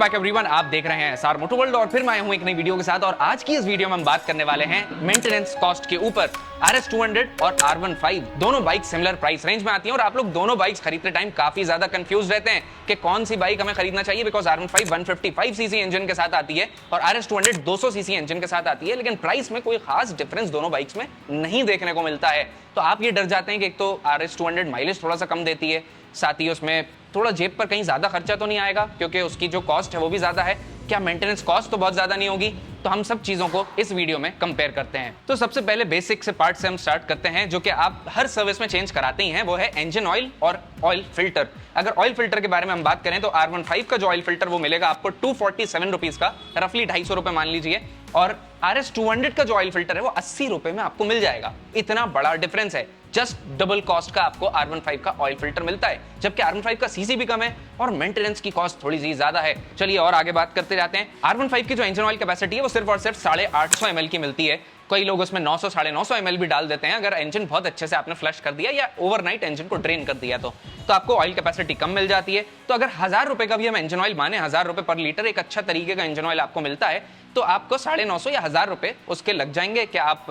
Back everyone, आप देख रहे हैं एसआर मोटर वर्ल्ड और फिर मैं हूं एक नई वीडियो के साथ। और आज की इस वीडियो में हम बात करने वाले हैं मेंटेनेंस कॉस्ट के ऊपर। RS200 और R15 दोनों बाइक सिमिलर प्राइस रेंज में आती हैं और आप लोग दोनों बाइक्स खरीदते टाइम काफी ज्यादा कंफ्यूज रहते हैं कि कौन सी बाइक हमें खरीदना चाहिए, बिकॉज R15 155 सीसी इंजन के साथ आती है और RS200 200 सीसी इंजन के साथ आती है, लेकिन प्राइस में कोई खास डिफरेंस दोनों बाइक्स में नहीं देखने को मिलता है। तो आप ये डर जाते हैं कि एक तो RS200 माइलेज थोड़ा सा कम देती है, साथ ही उसमें थोड़ा जेब पर कहीं ज्यादा खर्चा तो नहीं आएगा क्योंकि उसकी जो कॉस्ट है वो भी ज्यादा है, क्या मेंटेनेंस कॉस्ट तो बहुत ज्यादा नहीं होगी। तो हम सब चीजों को इस वीडियो में कंपेयर करते हैं। तो सबसे पहले बेसिक से पार्ट से हम स्टार्ट करते हैं जो कि आप हर सर्विस में चेंज कराते ही हैं, वो है इंजन ऑयल और ऑयल फिल्टर। अगर ऑयल फिल्टर के बारे में हम बात करें तो R15 का जो ऑयल फिल्टर वो मिलेगा आपको 247 रुपीज का, रफली 250 रुपए मान लीजिए, और RS200 का जो ऑयल फिल्टर है वो 80 रुपए में आपको मिल जाएगा। इतना बड़ा डिफरेंस है, जस्ट डबल कॉस्ट का आपको R15 का ऑयल फिल्टर मिलता है, जबकि R15 का सीसी भी कम है और मेंटेनेंस की कॉस्ट थोड़ी सी ज्यादा है। चलिए और आगे बात करते जाते हैं। R15 की जो इंजन ऑयल कैपेसिटी है वो सिर्फ और सिर्फ 850 ml की मिलती है। कई लोग उसमें 900 950 ml भी डाल देते हैं अगर इंजन बहुत अच्छे से आपने फ्लश कर दिया या ओवरनाइट इंजन को ड्रेन कर दिया तो आपको ऑयल कैपेसिटी कम मिल जाती है। तो अगर 1000 रुपए का भी हम इंजन ऑयल माने, 1000 रुपए पर लीटर एक अच्छा तरीके का इंजन ऑयल आपको मिलता है, तो आपको 950 या 1000 रुपए उसके लग जाएंगे कि आप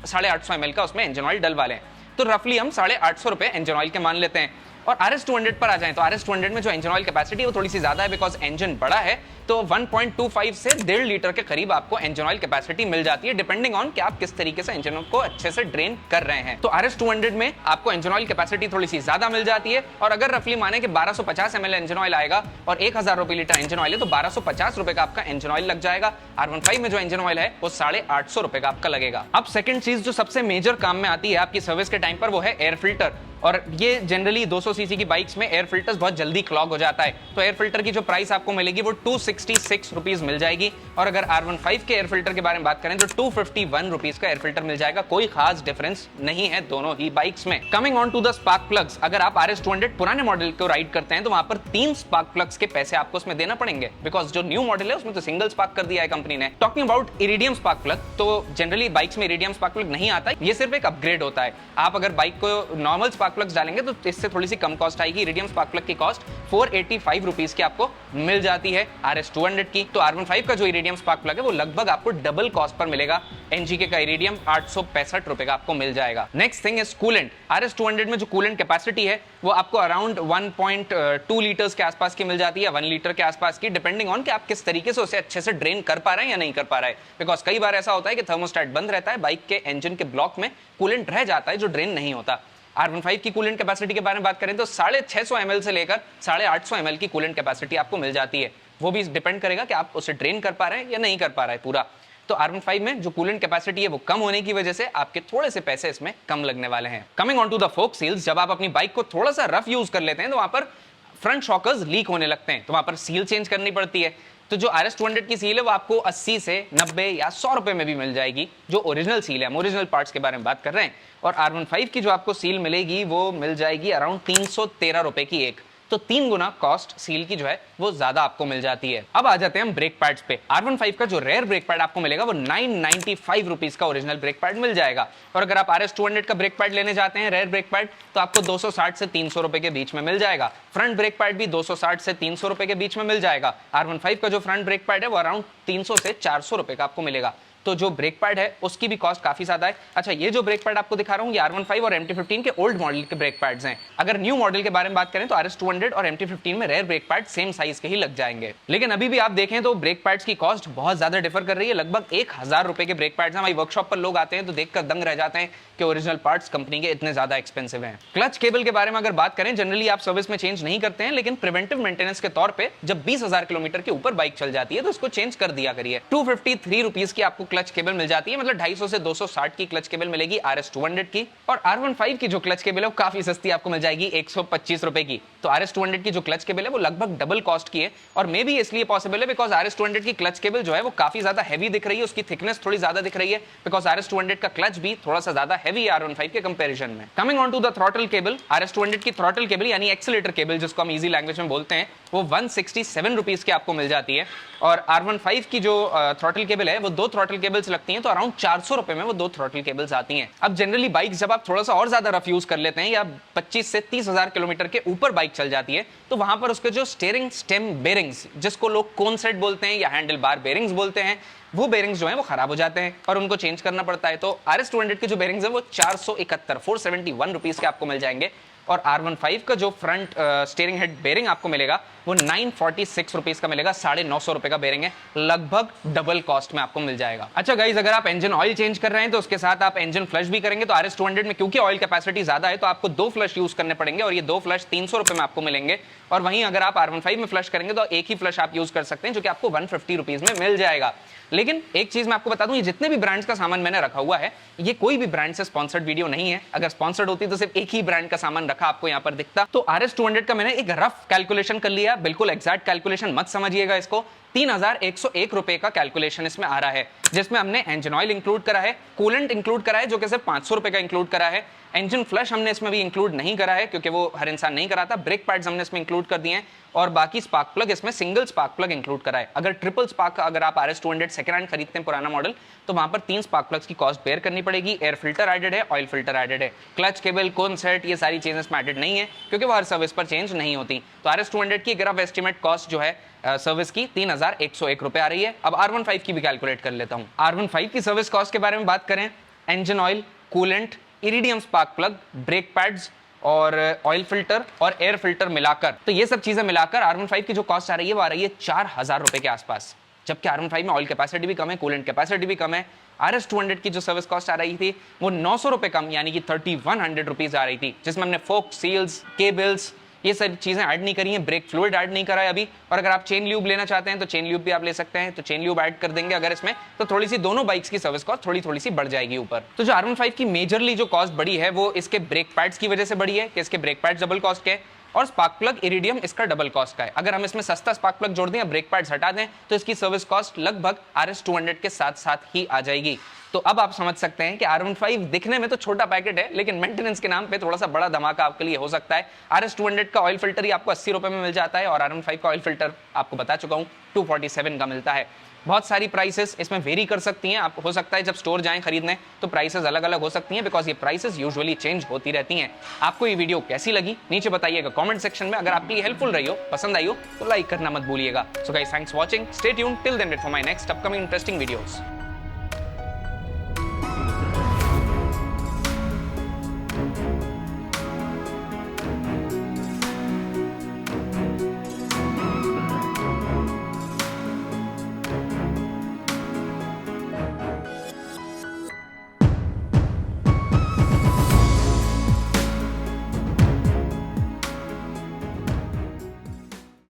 850 ml का उसमें इंजन ऑयल डलवा लें। तो रफली हम 850 रुपए इंजन ऑयल के मान लेते हैं। और RS200 पर आ जाएं तो RS200 में जो इंजन ऑयल कैपेसिटी है वो थोड़ी सी ज्यादा है, बिकॉज इंजन बड़ा है, तो 1.25 से 1.5 लीटर के करीब आपको इंजन ऑयल कैपेसिटी मिल जाती है, डिपेंडिंग ऑन कि आप किस तरीके से इंजन को अच्छे से ड्रेन कर रहे हैं। तो RS200 में आपको इंजन ऑयल कैपेसिटी थोड़ी सी ज्यादा मिल जाती है। और अगर रफली माने कि 1250 ml इंजन ऑयल आएगा और 1000 रुपए लीटर इंजन ऑयल है तो 1250 रुपए का आपका इंजन ऑयल लग जाएगा। R15 में जो इंजन ऑयल है वो 850 रुपए का आपका लगेगा। अब सेकंड चीज जो सबसे मेजर काम में आती है आपकी सर्विस के टाइम पर वो है एयर फिल्टर। और ये जनरली 200 सीसी की बाइक्स में एयर फिल्टर्स बहुत जल्दी क्लॉग हो जाता है, तो एयर फिल्टर की जो प्राइस आपको मिलेगी वो 266 रुपीज मिल जाएगी। और अगर R15 के एयर फिल्टर के बारे में बात करें तो 251 रुपीज का एयर फिल्टर मिल जाएगा। कोई खास डिफरेंस नहीं है दोनों ही बाइक्स में। Coming on to the spark plugs, अगर आप RS200 पुराने मॉडल को राइड करते हैं तो वहां पर 3 स्पार्क प्लग्स के पैसे आपको उसमें देना पड़ेंगे, बिकॉज जो न्यू मॉडल है उसमें तो सिंगल स्पार्क कर दिया है कंपनी ने। Talking about iridium spark plug, तो जनरली बाइक्स में इरिडियम स्पार्क प्लग नहीं आता, ये सिर्फ एक अपग्रेड होता है। आप अगर बाइक को नॉर्मल स्पार्क प्लग्स डालेंगे तो इससे थोड़ी सी कम कॉस्ट आएगी। इरिडियम स्पार्क प्लग की कॉस्ट 485 रुपीज की आपको मिल जाती है RS200 की। तो R15 का जो इरिडियम स्पार्क प्लग है वो लगभग आपको डबल कॉस्ट पर मिलेगा। एनजीके का इरिडियम 865 रुपए का आपको मिल जाएगा। Next thing is coolant. RS200 में जो कूलेंट कैपेसिटी है वो आपको अराउंड 1.2 लीटर्स के आसपास की मिल जाती है, 1 लीटर के आसपास की, डिपेंडिंग ऑन कि आप किस तरीके से उसे अच्छे से ड्रेन कर पा रहे हैं या नहीं कर पा रहे हैं। बिकॉज कई बार ऐसा होता है कि थर्मोस्टेट बंद रहता है, बाइक के इंजन के ब्लॉक में कूलेंट रह जाता है जो ड्रेन नहीं होता। R15 की कूलेंट कैपेसिटी के बारे में बात करें तो 650 ml से लेकर 850 ml की कूलेंट कैपेसिटी आपको मिल जाती है। वो भी डिपेंड करेगा कि आप उसे ड्रेन कर पा रहे हैं या नहीं कर पा रहे हैं पूरा। तो R15 में जो कूलेंट कैपेसिटी है वो कम होने की वजह से आपके थोड़े से पैसे इसमें कम लगने वाले हैं। Coming on to the fork seals, जब आप अपनी बाइक को थोड़ा सा रफ यूज कर लेते हैं तो वहां पर फ्रंट शॉकर्स लीक होने लगते हैं, तो वहां पर सील चेंज करनी पड़ती है। तो जो RS200 की सील है वो आपको 80 से 90 या 100 रुपए में भी मिल जाएगी, जो ओरिजिनल सील है। हम ओरिजिनल पार्ट्स के बारे में बात कर रहे हैं। और R15 की जो आपको सील मिलेगी वो मिल जाएगी अराउंड 313 रुपए की एक, तो 3 गुना कॉस्ट सील की जो है वो ज्यादा आपको मिल जाती है। अब आ जाते हैं हम ब्रेक पैड्स पे। R15 का जो रेयर ब्रेक पैड आपको मिलेगा वो 995 रुपीज का ओरिजिनल ब्रेक पैड मिल जाएगा। और अगर आप RS200 का ब्रेक पैड लेने जाते हैं रेयर ब्रेक पैड, तो आपको 260 से 300 रुपए के बीच में मिल जाएगा। फ्रंट ब्रेक पैड भी 260 से 300 रुपए के बीच में मिल जाएगा। R15 का जो फ्रंट ब्रेक पैड है वो अराउंड 300 से 400 रुपए का आपको मिलेगा। तो जो ब्रेक पैड है उसकी भी कॉस्ट काफी ज्यादा है। अच्छा, ये जो ब्रेक पैड आपको दिखा रहा हूं ये R15 और MT15 के ओल्ड मॉडल के ब्रेक पैड्स हैं। अगर न्यू मॉडल के बारे में बात करें तो RS200 और MT15 में rear brake pad same size के ही लग जाएंगे। लेकिन अभी भी आप देखें तो ब्रेक पैड्स की कॉस्ट बहुत ज्यादा डिफर कर रही है। लगभग 1000 रुपए के ब्रेक पैड्स हमारी वर्कशॉप पर लोग आते हैं तो देखकर दंग रह जाते हैं कि ओरिजिनल पार्ट्स कंपनी के इतने ज्यादा एक्सपेंसिव हैं। क्लच केबल के बारे में अगर बात करें, जनरली आप सर्विस में चेंज नहीं करते हैं, लेकिन प्रिवेंटिव मेंटेनेंस के तौर पे जब 20,000 किलोमीटर के ऊपर बाइक चल जाती है तो इसको चेंज कर दिया करिए। 253 रुपीज की आपको क्लच केबल मिल जाती है, मतलब 250 से 260 की क्लच केबल मिलेगी RS200 की। और R15 की जो क्लच केबल है वो काफी सस्ती आपको मिल जाएगी 125 रुपए की। तो RS200 की जो क्लच केबल है वो लगभग डबल कॉस्ट की है, और मे भी इसलिए पॉसिबल है बिकॉज RS200 की क्लच केबल जो है वो काफी ज्यादा हैवी दिख रही है, उसकी थिकनेस थोड़ी ज्यादा दिख रही है, बिकॉज RS200 का क्लच भी थोड़ा सा ज्यादा हैवी है R15 के कंपैरिजन में। Coming on to the throttle cable, RS200 की थ्रॉटल केबल यानी एक्सीलरेटर केबल जिसको हम इजी लैंग्वेज में बोलते हैं वो 167 रुपीज की आपको मिल जाती है। और R15 की जो थ्रॉटल केबल है वो 2 थ्रॉटल केबल्स लगती हैं तो अराउंड 400 रुपए में वो 2 थ्रॉटल केबल्स आती हैं। अब जनरली बाइक जब आप थोड़ा सा और ज्यादा रफ यूज कर लेते हैं या 25 से 30,000 किलोमीटर के ऊपर बाइक चल जाती है तो वहां पर उसके जो स्टीयरिंग स्टेम बेरिंग्स, जिसको लोग कोन सेट बोलते हैं या हैंडल बार बेरिंग्स बोलते हैं, वो बेरिंग्स जो हैं वो खराब हो जाते हैं और उनको चेंज करना पड़ता है। तो RS200 के जो बेरिंग्स हैं वो 471 रुपीस के आपको मिल जाएंगे और R15 का जो फ्रंट स्टीयरिंग हेड बेरिंग आपको मिलेगा वो 946 रुपीस का मिलेगा। 950 रुपए का बेरिंग है, लगभग डबल कॉस्ट में आपको मिल जाएगा। अच्छा गाइज, अगर आप इंजन ऑयल चेंज कर रहे हैं तो उसके साथ आप इंजन फ्लश भी करेंगे तो RS200 में क्योंकि ऑयल कैपेसिटी ज्यादा है तो आपको 2 फ्लश यूज करने पड़ेंगे और ये 2 फ्लश 300 रुपए में आपको मिलेंगे। और वहीं अगर आप R15 में फ्लश करेंगे तो एक ही फ्लश आप यूज कर सकते हैं जो कि आपको 150 रुपीस में मिल जाएगा। लेकिन एक चीज मैं आपको बता दूं, ये जितने भी ब्रांड्स का सामान मैंने रखा हुआ है ये कोई भी ब्रांड से स्पॉन्सर्ड वीडियो नहीं है। अगर स्पॉन्सर्ड होती तो सिर्फ एक ही ब्रांड का सामान रखा आपको यहाँ पर दिखता। तो RS200 का मैंने एक रफ कैलकुलेशन कर लिया, बिल्कुल एग्जैक्ट कैलकुलेशन मत समझिएगा इसको। 3,101 रुपए का कैलकुलेशन इसमें आ रहा है, जिसमें हमने इंजन ऑयल इंक्लूड करा है, कूलेंट इंक्लूड करा है जो कि सिर्फ 500 रुपए का इंक्लूड करा है, इंजन फ्लश हमने इसमें भी इंक्लूड नहीं करा है क्योंकि वो हर इंसान नहीं कराता, ब्रेक पैड्स हमने इसमें इंक्लूड कर दिए हैं और बाकी स्पार्क प्लग इसमें सिंगल स्पार्क प्लग इंक्लूड करा है। अगर ट्रिपल स्पार्क अगर आप RS200 सेकंड हैंड खरीदते हैं पुराना मॉडल तो वहां पर 3 स्पार्क प्लग्स की कॉस्ट बेयर करनी पड़ेगी। एयर फिल्टर एडेड है, ऑयल फिल्टर एडेड है, क्लच केबल, कोन सेट, ये सारी चीजें इसमें एडेड नहीं है क्योंकि वो हर सर्विस पर चेंज नहीं होती। तो RS200 की ग्रफ एस्टिमेट कॉस्ट जो है सर्विस की 3,101 रुपए आ रही है। अब R15 की भी कैलकुलेट कर लेता हूं। R15 की सर्विस कॉस्ट के बारे में बात करें, engine oil, coolant, iridium spark plug, brake pads और ऑयल फिल्टर और एयर फिल्टर मिलाकर, तो ये सब चीजें मिलाकर R15 की जो कॉस्ट आ रही है वो आ रही है 4,000 रुपए के आसपास। जबकि R15 में ऑयल कैपेसिटी भी कम है, कूलेंट कैपेसिटी भी कम है। RS200 की जो सर्विस कॉस्ट आ रही थी वो 900 रुपए कम यानी कि 3,100 रुपीज आ रही थी, जिसमें हमने फोक, सील्स, केबल्स, ये सारी चीजें ऐड नहीं करी हैं, ब्रेक फ्लूइड ऐड नहीं करा है अभी। और अगर आप चेन ल्यूब लेना चाहते हैं तो चेन ल्यूब भी आप ले सकते हैं, तो चेन ल्यूब ऐड कर देंगे अगर इसमें, तो थोड़ी सी दोनों बाइक्स की सर्विस कॉस्ट थोड़ी सी बढ़ जाएगी ऊपर। तो जो R15 की मेजरली जो कॉस्ट बढ़ी है वो इसके ब्रेक पैड्स की वजह से बढ़ी है कि इसके ब्रेक पैड्स डबल कॉस्ट के और स्पार्क प्लग इरिडियम इसका डबल कॉस्ट का है। अगर हम इसमें सस्ता स्पार्क प्लग जोड़ दें, ब्रेक पैड्स हटा दें तो इसकी सर्विस कॉस्ट लगभग RS200 के साथ साथ ही आ जाएगी। तो अब आप समझ सकते हैं कि R15 दिखने में तो छोटा पैकेट है लेकिन मेंटेनेंस के नाम पे थोड़ा सा बड़ा धमाका आपके लिए हो सकता है। RS200 का ऑयल फिल्टर ही आपको 80 रुपए में मिल जाता है और R15 का ऑयल फिल्टर आपको बता चुका हूं 247 का मिलता है। बहुत सारी प्राइसेस इसमें वेरी कर सकती हैं, आप हो सकता है जब स्टोर जाएं खरीदने तो प्राइसेस अलग अलग हो सकती हैं बिकॉज ये प्राइसेस यूजुअली चेंज होती रहती हैं। आपको ये वीडियो कैसी लगी नीचे बताइएगा कमेंट सेक्शन में। अगर आपके लिए हेल्पफुल रही हो, पसंद आई हो तो लाइक करना मत भूलिएगा। So guys, thanks for watching, stay tuned till then wait for my next upcoming interesting videos.